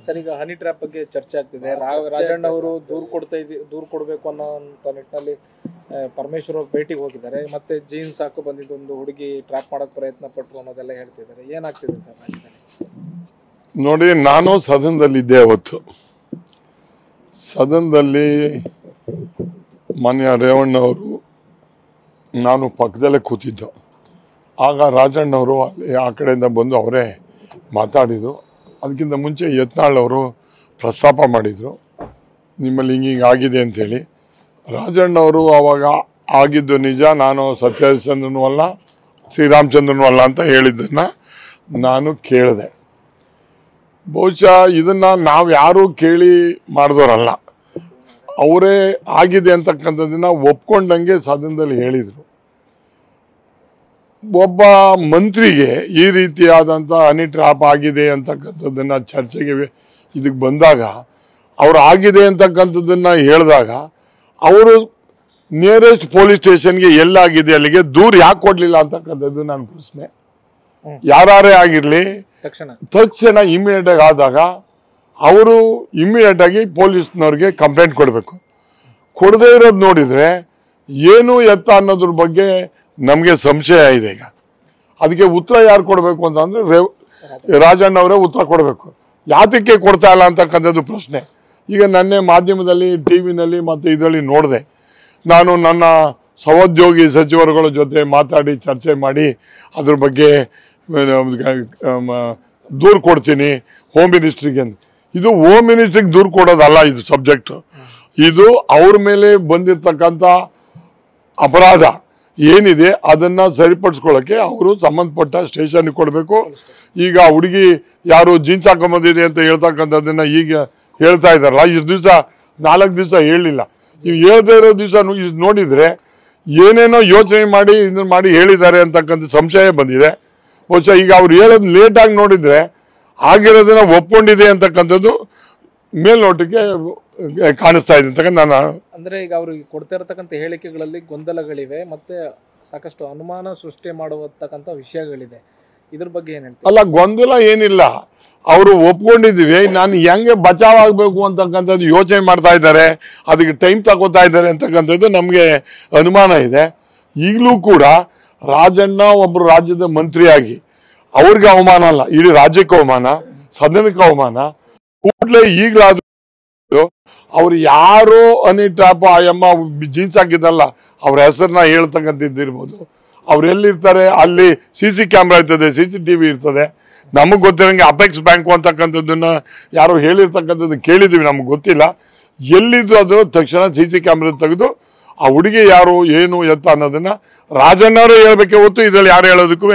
Sir, ಈಗ honey trap ಬಗ್ಗೆ ಚರ್ಚೆ ಆಗ್ತಿದೆ. ರಾಜಣ್ಣ ಅವರು ದೂರು ಕೊಡಬೇಕು ಅನ್ನೋ ನಿಟ್ಟಿನಲ್ಲಿ ಪರಮೇಶ್ವರ್ ಅವ್ರ ಭೇಟಿಗೆ ಹೋಗಿದ್ದಾರೆ. ಮತ್ತೆ ಜೀನ್ಸ್ ಹಾಕೋ ಬಂದಿದ್ದು ಒಂದು ಹುಡುಗಿ ಟ್ರ್ಯಾಪ್ ಮಾಡಕ್ ಪ್ರಯತ್ನ ಪಟ್ಟರು ಅನ್ನೋದೆಲ್ಲ ಹೇಳ್ತಿದ್ದಾರೆ. ಏನಾಗ್ತಿದೆ ಸರ್ ರಾಜ್ಯದಲ್ಲಿ? ನೋಡಿ, ನಾನು ಸದನದಲ್ಲಿದ್ದೆ ಅವತ್ತು. ಸದನದಲ್ಲಿ ಮಾನ್ಯ ರೇವಣ್ಣವರು ನಾನು ಪಕ್ಕದಲ್ಲೇ ಕೂತಿದ್ದು. ಆಗ ರಾಜಣ್ಣವರು ಅಲ್ಲಿ ಆ ಕಡೆಯಿಂದ ಬಂದು ಅವರೇ ಮಾತಾಡಿದರು. ಅದಕ್ಕಿಂತ ಮುಂಚೆ ಯತ್ನಾಳ್ ಅವರು ಪ್ರಸ್ತಾಪ ಮಾಡಿದರು, ನಿಮ್ಮಲ್ಲಿ ಹಿಂಗೆ ಆಗಿದೆ ಅಂಥೇಳಿ. ರಾಜಣ್ಣವರು ಆವಾಗ ಆಗಿದ್ದು ನಿಜ, ನಾನು ಸತ್ಯಹರಿಶ್ಚಂದ್ರನೂ ಅಲ್ಲ ಶ್ರೀರಾಮಚಂದ್ರನೂ ಅಲ್ಲ ಅಂತ ಹೇಳಿದ್ದನ್ನು ನಾನು ಕೇಳಿದೆ. ಬಹುಶಃ ಇದನ್ನು ನಾವು ಯಾರೂ ಕೇಳಿ ಮಾಡಿದವರಲ್ಲ, ಅವರೇ ಆಗಿದೆ ಅಂತಕ್ಕಂಥದ್ದನ್ನ ಒಪ್ಕೊಂಡಂಗೆ ಸದನದಲ್ಲಿ ಹೇಳಿದರು. ಒಬ್ಬ ಮಂತ್ರಿಗೆ ಈ ರೀತಿಯಾದಂಥ ಹನಿ ಟ್ರ್ಯಾಪ್ ಆಗಿದೆ ಅಂತಕ್ಕಂಥದ್ದನ್ನು ಚರ್ಚೆಗೆ ಇದಕ್ಕೆ ಬಂದಾಗ, ಅವ್ರು ಆಗಿದೆ ಅಂತಕ್ಕಂಥದ್ದನ್ನು ಹೇಳಿದಾಗ ಅವರು ನಿಯರೆಸ್ಟ್ ಪೊಲೀಸ್ ಸ್ಟೇಷನ್ಗೆ ಎಲ್ಲಾಗಿದೆ ಅಲ್ಲಿಗೆ ದೂರು ಯಾಕೆ ಕೊಡಲಿಲ್ಲ ಅಂತಕ್ಕಂಥದ್ದು ನನ್ನ ಪ್ರಶ್ನೆ. ಯಾರೇ ಆಗಿರಲಿ ತಕ್ಷಣ ಇಮಿಡಿಯೇಟ್ ಆಗಿ ಆದಾಗ ಅವರು ಇಮಿಡಿಯೇಟ್ ಆಗಿ ಪೊಲೀಸ್ನವ್ರಿಗೆ ಕಂಪ್ಲೇಂಟ್ ಕೊಡಬೇಕು. ಕೊಡದೇ ಇರೋದು ನೋಡಿದರೆ ಏನು ಎತ್ತ ಅನ್ನೋದ್ರ ಬಗ್ಗೆ ನಮಗೆ ಸಂಶಯ ಇದೆ. ಈಗ ಅದಕ್ಕೆ ಉತ್ತರ ಯಾರು ಕೊಡಬೇಕು ಅಂತಂದ್ರೆ ರಾಜಣ್ಣ ಅವರೇ ಉತ್ತರ ಕೊಡಬೇಕು. ಯಾತಕ್ಕೆ ಕೊಡ್ತಾ ಇಲ್ಲ ಅಂತಕ್ಕಂಥದ್ದು ಪ್ರಶ್ನೆ. ಈಗ ನನ್ನೆ ಮಾಧ್ಯಮದಲ್ಲಿ ಟಿವಿನಲ್ಲಿ ಮತ್ತು ಇದರಲ್ಲಿ ನೋಡಿದೆ. ನಾನು ನನ್ನ ಸಹೋದ್ಯೋಗಿ ಸಚಿವರುಗಳ ಜೊತೆ ಮಾತಾಡಿ ಚರ್ಚೆ ಮಾಡಿ ಅದ್ರ ಬಗ್ಗೆ ದೂರು ಕೊಡ್ತೀನಿ ಹೋಮ್ ಮಿನಿಸ್ಟ್ರಿಗೆ. ಇದು ಹೋಮ್ ಮಿನಿಸ್ಟ್ರಿಗೆ ದೂರು ಕೊಡೋದಲ್ಲ ಇದು ಸಬ್ಜೆಕ್ಟ್. ಇದು ಅವ್ರ ಮೇಲೆ ಬಂದಿರತಕ್ಕಂಥ ಅಪರಾಧ ಏನಿದೆ ಅದನ್ನು ಸರಿಪಡಿಸ್ಕೊಳ್ಳೋಕ್ಕೆ ಅವರು ಸಂಬಂಧಪಟ್ಟ ಸ್ಟೇಷನ್ಗೆ ಕೊಡಬೇಕು. ಈಗ ಹುಡುಗಿ ಯಾರು ಜೀನ್ಸ್ ಹಾಕೊಂಬಂದಿದೆ ಅಂತ ಹೇಳ್ತಕ್ಕಂಥದ್ದನ್ನು ಈಗ ಹೇಳ್ತಾ ಇದ್ದಾರಲ್ಲ, ಇಷ್ಟು ದಿವಸ 4 ದಿವಸ ಹೇಳಲಿಲ್ಲ. ನೀವು ಹೇಳ್ತಾ ಇರೋ ದಿವಸ ನೋಡಿದರೆ ಏನೇನೋ ಯೋಚನೆ ಮಾಡಿ ಇದನ್ನು ಮಾಡಿ ಹೇಳಿದ್ದಾರೆ ಅಂತಕ್ಕಂಥ ಸಂಶಯ ಬಂದಿದೆ. ಬಹುಶಃ ಈಗ ಅವ್ರು ಹೇಳೋದು ಲೇಟಾಗಿ ನೋಡಿದರೆ ಆಗಿರೋದನ್ನ ಒಪ್ಕೊಂಡಿದೆ ಅಂತಕ್ಕಂಥದ್ದು ಮೇಲ್ನೋಟಕ್ಕೆ ಕಾಣಿಸ್ತಾ ಇದೆ ಅಂತಕ್ಕಂಥ ನಾನು. ಅಂದ್ರೆ ಈಗ ಅವ್ರಿಗೆ ಕೊಡ್ತಾ ಇರತಕ್ಕಂಥ ಹೇಳಿಕೆಗಳಲ್ಲಿ ಗೊಂದಲಗಳಿವೆ, ಮತ್ತೆ ಸಾಕಷ್ಟು ಅನುಮಾನ ಸೃಷ್ಟಿ ಮಾಡುವತಕ್ಕಂಥ ವಿಷಯಗಳಿದೆ. ಇದ್ರ ಬಗ್ಗೆ ಏನ್ ಹೇಳ್ತೀವಿ? ಅಲ್ಲ, ಗೊಂದಲ ಏನಿಲ್ಲ, ಅವರು ಒಪ್ಕೊಂಡಿದ್ದೀವಿ. ನಾನು ಹೆಂಗೆ ಬಚಾವ್ ಆಗಬೇಕು ಅಂತಕ್ಕಂಥದ್ದು ಯೋಚನೆ ಮಾಡ್ತಾ ಇದ್ದಾರೆ, ಅದಕ್ಕೆ ಟೈಮ್ ತಗೋತಾ ಇದ್ದಾರೆ ಅಂತಕ್ಕಂಥದ್ದು ನಮಗೆ ಅನುಮಾನ ಇದೆ. ಈಗಲೂ ಕೂಡ ರಾಜಣ್ಣ ಒಬ್ಬರು ರಾಜ್ಯದ ಮಂತ್ರಿಯಾಗಿ ಅವ್ರಿಗೆ ಅವಮಾನ ಅಲ್ಲ, ಇಡೀ ರಾಜ್ಯಕ್ಕೆ ಅವಮಾನ, ಸದನಕ್ಕೆ ಅವಮಾನ. ಕೂಡಲೇ ಈಗಲಾದ್ರೂ ಅವ್ರು ಯಾರೋ ಹನಿ ಟ್ರ್ಯಾಪ್ ಆಯಮ್ಮ ಜೀನ್ಸ್ ಹಾಕಿದ್ದಲ್ಲ ಅವ್ರ ಹೆಸರನ್ನ ಹೇಳ್ತಕ್ಕಂಥದ್ದಿರ್ಬೋದು. ಅವ್ರು ಎಲ್ಲಿರ್ತಾರೆ ಅಲ್ಲಿ CC ಕ್ಯಾಮ್ರಾ ಇರ್ತದೆ, CCTV ಇರ್ತದೆ. ನಮಗೆ ಗೊತ್ತಿರೋಂಗೆ ಅಪೆಕ್ಸ್ ಬ್ಯಾಂಕು ಅಂತಕ್ಕಂಥದ್ದನ್ನ ಯಾರೋ ಹೇಳಿರ್ತಕ್ಕಂಥದ್ದು ಕೇಳಿದ್ದೀವಿ, ನಮ್ಗೆ ಗೊತ್ತಿಲ್ಲ ಎಲ್ಲಿದ್ದು. ಅದು ತಕ್ಷಣ CC ಕ್ಯಾಮ್ರಾ ತೆಗೆದು ಆ ಹುಡುಗಿ ಯಾರು ಏನು ಎತ್ತ ಅನ್ನೋದನ್ನ ರಾಜಣ್ಣವರೇ ಹೇಳ್ಬೇಕೆ ಹೊತ್ತು ಇದರಲ್ಲಿ ಯಾರು ಹೇಳೋದಕ್ಕೂ